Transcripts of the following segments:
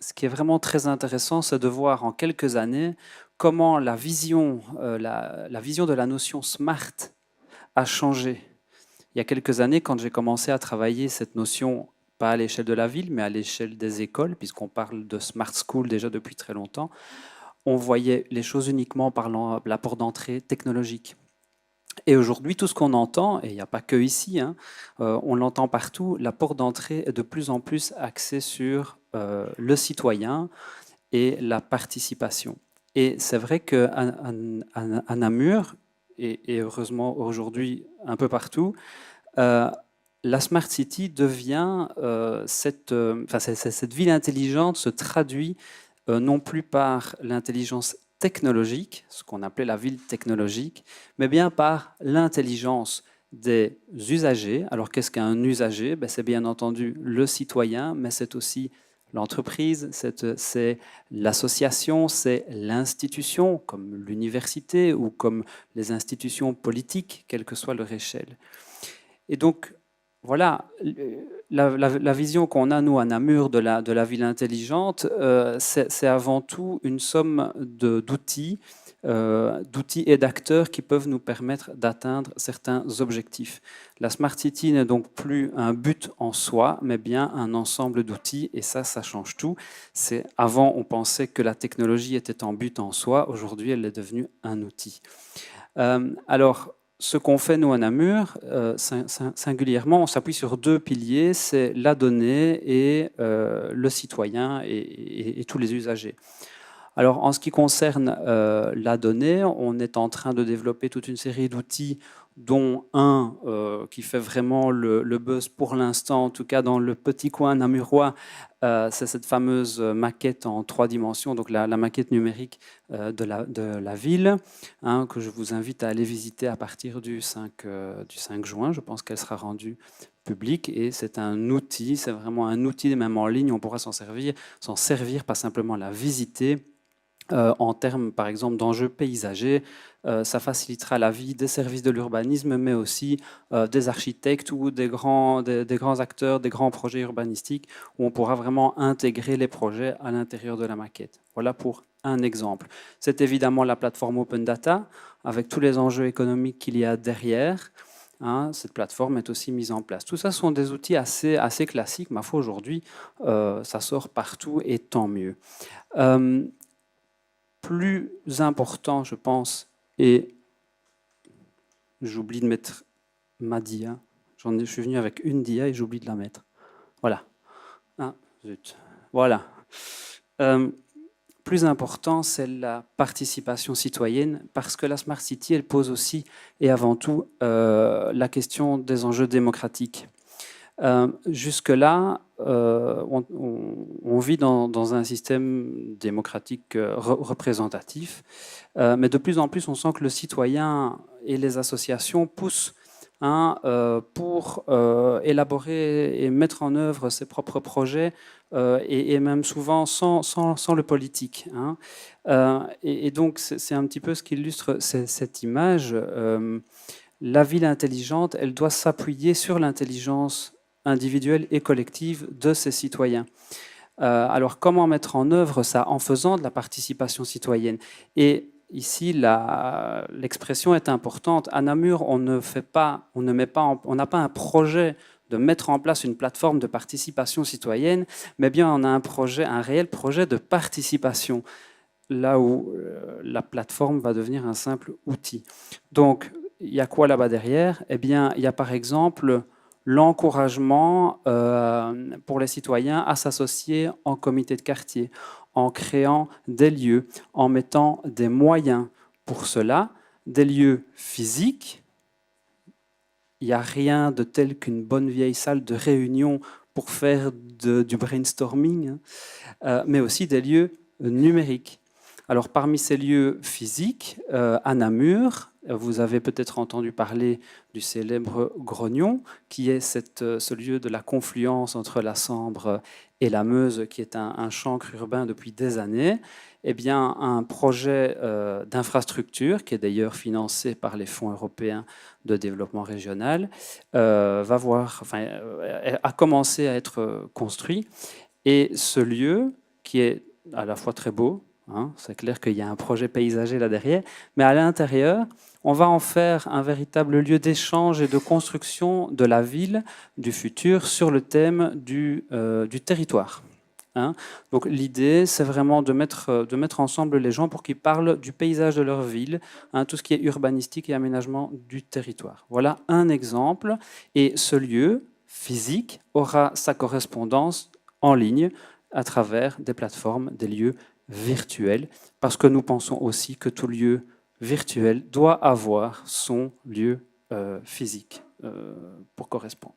ce qui est vraiment très intéressant, c'est de voir en quelques années comment la vision de la notion smart a changé. Il y a quelques années, quand j'ai commencé à travailler cette notion, pas à l'échelle de la ville, mais à l'échelle des écoles, puisqu'on parle de smart school déjà depuis très longtemps, on voyait les choses uniquement par la porte d'entrée technologique. Et aujourd'hui, tout ce qu'on entend, et il n'y a pas que ici, hein, on l'entend partout, la porte d'entrée est de plus en plus axée sur le citoyen et la participation. Et c'est vrai qu'à Namur, et heureusement aujourd'hui un peu partout, euh, la Smart City devient cette ville intelligente se traduit non plus par l'intelligence technologique, ce qu'on appelait la ville technologique, mais bien par l'intelligence des usagers. Alors qu'est-ce qu'un usager? C'est bien entendu le citoyen, mais c'est aussi l'entreprise, c'est l'association, c'est l'institution, comme l'université ou comme les institutions politiques, quelle que soit leur échelle. Et donc, voilà, la vision qu'on a, nous, à Namur, de la ville intelligente, c'est avant tout une somme d'outils et d'acteurs qui peuvent nous permettre d'atteindre certains objectifs. La Smart City n'est donc plus un but en soi, mais bien un ensemble d'outils, et ça change tout. Avant, on pensait que la technologie était en but en soi, aujourd'hui, elle est devenue un outil. Alors, ce qu'on fait, nous, à Namur, singulièrement, on s'appuie sur deux piliers, c'est la donnée et le citoyen et tous les usagers. Alors, en ce qui concerne la donnée, on est en train de développer toute une série d'outils, dont un qui fait vraiment le buzz pour l'instant, en tout cas dans le petit coin namurois, c'est cette fameuse maquette en 3 dimensions, donc la maquette numérique de la ville, hein, que je vous invite à aller visiter à partir du 5 juin. Je pense qu'elle sera rendue publique et c'est un outil, c'est vraiment un outil, même en ligne, on pourra s'en servir, pas simplement la visiter. En termes, par exemple, d'enjeux paysagers, ça facilitera la vie des services de l'urbanisme, mais aussi des architectes ou des grands acteurs, des grands projets urbanistiques, où on pourra vraiment intégrer les projets à l'intérieur de la maquette. Voilà pour un exemple. C'est évidemment la plateforme Open Data, avec tous les enjeux économiques qu'il y a derrière. Hein, cette plateforme est aussi mise en place. Tout ça sont des outils assez classiques. Ma foi, aujourd'hui, ça sort partout et tant mieux. Plus important, je pense, et j'oublie de mettre ma dia. Je suis venu avec une dia et j'oublie de la mettre. Voilà. Ah, zut. Voilà. Plus important, c'est la participation citoyenne, parce que la Smart City, elle pose aussi et avant tout la question des enjeux démocratiques. Jusque-là, on vit dans un système démocratique représentatif, mais de plus en plus, on sent que le citoyen et les associations poussent, hein, pour élaborer et mettre en œuvre ses propres projets, et même souvent sans le politique. Hein. Et donc, c'est un petit peu ce qui illustre cette image. La ville intelligente, elle doit s'appuyer sur l'intelligence individuelle et collective de ses citoyens. Alors, comment mettre en œuvre ça? En faisant de la participation citoyenne. Et ici, l'expression est importante. À Namur, on n'a pas un projet de mettre en place une plateforme de participation citoyenne, mais bien on a un réel projet de participation, là où la plateforme va devenir un simple outil. Donc, il y a quoi là-bas derrière? Eh bien, il y a par exemple l'encouragement pour les citoyens à s'associer en comité de quartier, en créant des lieux, en mettant des moyens pour cela, des lieux physiques. Il n'y a rien de tel qu'une bonne vieille salle de réunion pour faire du brainstorming, mais aussi des lieux numériques. Alors, parmi ces lieux physiques, à Namur, vous avez peut-être entendu parler du célèbre Grognon, qui est ce lieu de la confluence entre la Sambre et la Meuse, qui est un chancre urbain depuis des années. Eh bien, un projet d'infrastructure, qui est d'ailleurs financé par les fonds européens de développement régional, a commencé à être construit. Et ce lieu, qui est à la fois très beau, hein, c'est clair qu'il y a un projet paysager là derrière, mais à l'intérieur, on va en faire un véritable lieu d'échange et de construction de la ville du futur sur le thème du territoire. Hein. Donc l'idée, c'est vraiment de mettre ensemble les gens pour qu'ils parlent du paysage de leur ville, hein, tout ce qui est urbanistique et aménagement du territoire. Voilà un exemple. Et ce lieu physique aura sa correspondance en ligne à travers des plateformes, des lieux virtuels, parce que nous pensons aussi que tout lieu virtuel doit avoir son lieu physique pour correspondre.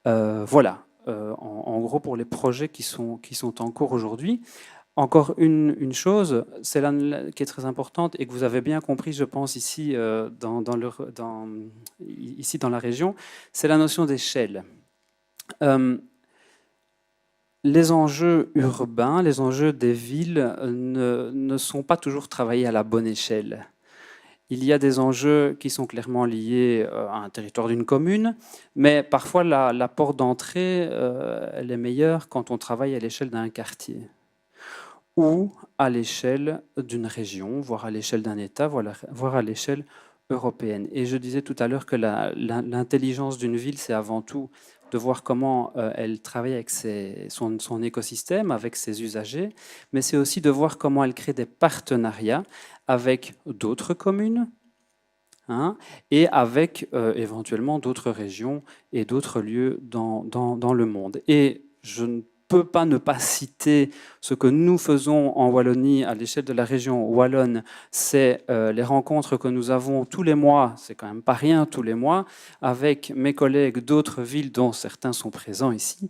Voilà. En gros, pour les projets qui sont en cours aujourd'hui. Encore une chose, c'est là qui est très importante et que vous avez bien compris, je pense, ici, ici dans la région, c'est la notion d'échelle. Les enjeux urbains, les enjeux des villes ne sont pas toujours travaillés à la bonne échelle. Il y a des enjeux qui sont clairement liés à un territoire d'une commune, mais parfois la porte d'entrée, elle est meilleure quand on travaille à l'échelle d'un quartier ou à l'échelle d'une région, voire à l'échelle d'un État, voire à l'échelle européenne. Et je disais tout à l'heure que l'intelligence d'une ville, c'est avant tout de voir comment elle travaille avec son écosystème, avec ses usagers, mais c'est aussi de voir comment elle crée des partenariats avec d'autres communes, hein, et avec éventuellement d'autres régions et d'autres lieux dans le monde. Et je ne peux pas ne pas citer ce que nous faisons en Wallonie à l'échelle de la région wallonne, c'est les rencontres que nous avons tous les mois, c'est quand même pas rien tous les mois, avec mes collègues d'autres villes dont certains sont présents ici,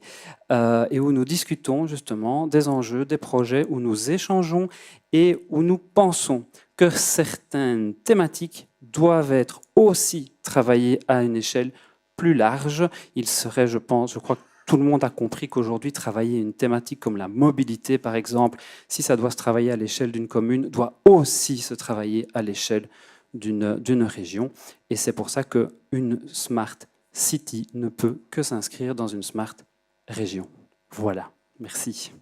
et où nous discutons justement des enjeux, des projets, où nous échangeons et où nous pensons que certaines thématiques doivent être aussi travaillées à une échelle plus large. Il serait, je crois que tout le monde a compris qu'aujourd'hui, travailler une thématique comme la mobilité, par exemple, si ça doit se travailler à l'échelle d'une commune, doit aussi se travailler à l'échelle d'une région. Et c'est pour ça qu'une Smart City ne peut que s'inscrire dans une Smart Région. Voilà, merci.